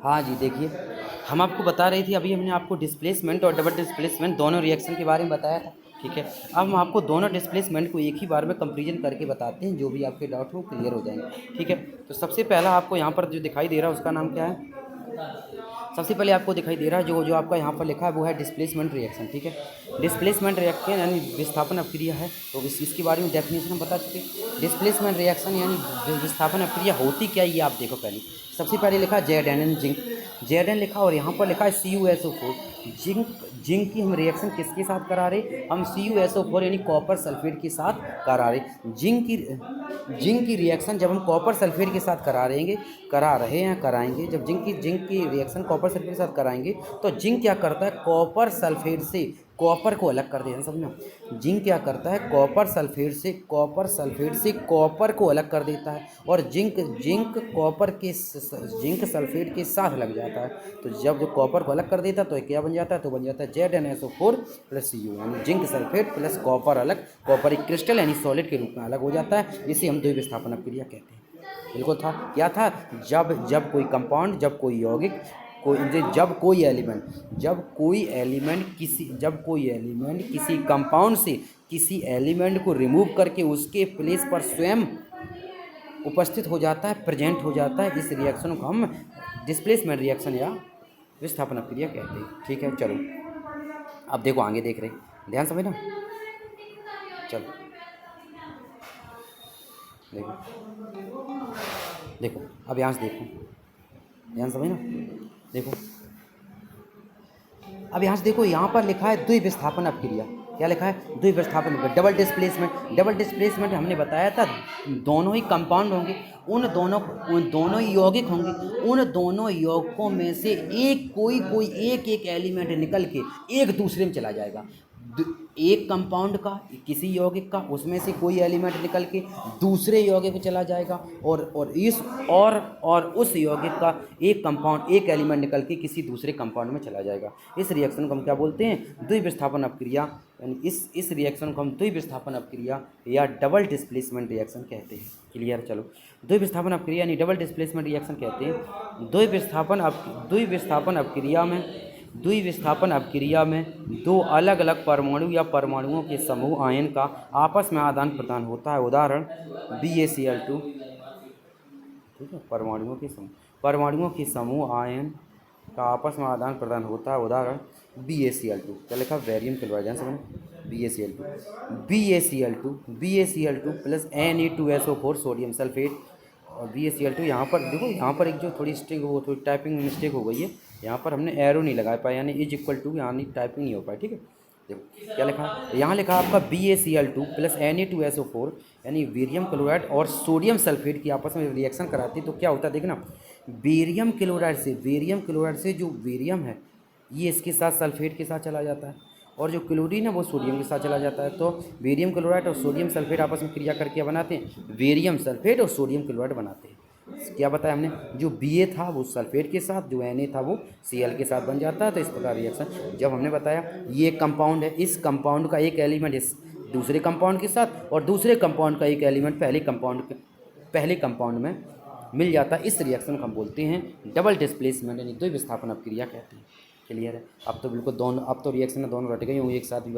हाँ जी, देखिए हम आपको बता रही थी, अभी हमने आपको डिस्प्लेसमेंट और डबल डिस्प्लेसमेंट दोनों रिएक्शन के बारे में बताया था, ठीक है। अब हम आपको दोनों डिस्प्लेसमेंट को एक ही बार में कंपेरिजन करके बताते हैं, जो भी आपके डाउट हो क्लियर हो जाएंगे, ठीक है। तो सबसे पहला आपको यहाँ पर जो दिखाई दे रहा है उसका नाम क्या है? सबसे पहले आपको दिखाई दे रहा है जो जो आपका यहाँ पर लिखा है वो है डिस्प्लेसमेंट रिएक्शन, ठीक है। डिस्प्लेसमेंट रिएक्शन यानी विस्थापन अपक्रिया है, तो इसके बारे में डेफिनेशन हम बता चुके। डिस्प्लेसमेंट रिएक्शन यानी विस्थापन अपक्रिया होती क्या है ये आप देखो पहले। सबसे पहले लिखा Zn जिंक, Zn लिखा और यहाँ पर लिखा है CuSO4 जिंक। जिंक की हम रिएक्शन किसके साथ करा रहे? हम CuSO4 यानी कॉपर सल्फेट के साथ करा रहे। जिंक की रिएक्शन जब हम कॉपर सल्फेट के साथ करा रहे हैं कराएंगे, जब जिंक की रिएक्शन कॉपर सल्फेट के साथ कराएंगे तो जिंक क्या करता है? कॉपर सल्फेट से कॉपर को अलग कर देता है, समझना। जिंक क्या करता है? कॉपर सल्फेट से कॉपर को अलग कर देता है और जिंक सल्फेट के साथ लग जाता है। तो जब जो कॉपर को अलग कर देता है तो क्या बन जाता है? तो बन जाता है ZnSO4 प्लस Cu, यानी जिंक सल्फेट प्लस कॉपर अलग, कॉपर एक क्रिस्टल यानी सॉलिड के रूप में अलग हो जाता है। इसे हम द्विविस्थापन अपक्रिया कहते हैं। बिल्कुल था, क्या था? जब कोई कंपाउंड, जब कोई यौगिक, जब कोई एलिमेंट किसी कंपाउंड से किसी एलिमेंट को रिमूव करके उसके प्लेस पर स्वयं उपस्थित हो जाता है, प्रेजेंट हो जाता है, इस रिएक्शन को हम डिस्प्लेसमेंट रिएक्शन या विस्थापन अपक्रिया कहते हैं, ठीक है। चलो अब देखो, आगे देख रहे, ध्यान समझना। चलो देखो अब यहाँ से देखो, ध्यान समझना। देखो अब यहाँ से देखो, यहाँ पर लिखा है द्विविस्थापन अपक्रिया। क्या लिखा है? द्विविस्थापन। डबल डिस्प्लेसमेंट हमने बताया था दोनों ही कंपाउंड होंगे, उन दोनों ही यौगिक होंगे, उन दोनों यौगिकों में से एक एलिमेंट निकल के एक दूसरे में चला जाएगा। एक कंपाउंड का, किसी यौगिक का, उसमें से कोई एलिमेंट निकल के दूसरे यौगिक में चला जाएगा और उस यौगिक का एक एलिमेंट निकल के किसी दूसरे कंपाउंड में चला जाएगा। इस रिएक्शन को हम क्या बोलते हैं? द्विविस्थापन अपक्रिया, यानी इस रिएक्शन को हम द्विविस्थापन अपक्रिया या डबल डिस्प्लेसमेंट रिएक्शन कहते हैं। क्लियर? चलो, द्विविस्थापन अपक्रिया यानी डबल डिस्प्लेसमेंट रिएक्शन कहते हैं। द्विविस्थापन अपक्रिया में दो अलग अलग परमाणु या परमाणुओं के समूह आयन का आपस में आदान प्रदान होता है। उदाहरण BaCl2, ठीक है। परमाणुओं के समूह आयन का आपस में आदान प्रदान होता है। उदाहरण BaCl2, क्या लिखा? बेरियम क्लोराइड, ध्यान समझना। BaCl2 plus Na2SO4 sodium sulphate. और BaCl2 यहाँ पर देखो, यहाँ पर एक जो थोड़ी टाइपिंग मिस्टेक हो गई है, यहाँ पर हमने एरो नहीं लगा पाया, यानी =, यानी टाइपिंग नहीं हो पाया, ठीक है। देखो क्या लिखा है, यहाँ लिखा आपका BaCl2 प्लस Na2SO4 यानी बेरियम क्लोराइड और सोडियम सल्फेट की आपस में रिएक्शन कराती है तो क्या होता है? देखना, बेरियम क्लोराइड से जो बेरियम है ये इसके साथ सल्फेट के साथ चला जाता है और जो क्लोरीन है वो सोडियम के साथ चला जाता है। तो बेरियम क्लोराइड और सोडियम सल्फेट आपस में क्रिया करके बनाते हैं बेरियम सल्फेट और सोडियम क्लोराइड बनाते हैं। क्या बताया हमने? जो Ba था वो सल्फेट के साथ, जो Na था वो Cl के साथ बन जाता है। तो इस प्रकार रिएक्शन जब हमने बताया, ये एक कंपाउंड है, इस कंपाउंड का एक एलिमेंट इस दूसरे कंपाउंड के साथ और दूसरे कंपाउंड का एक एलिमेंट पहले कंपाउंड में मिल जाता है, इस रिएक्शन को हम बोलते हैं डबल डिस्प्लेसमेंट यानी द्विविस्थापन अपक्रिया कहते हैं। क्लियर है? अब तो बिल्कुल दोनों, अब तो रिएक्शन में दोनों रट गई होंगी एक साथ।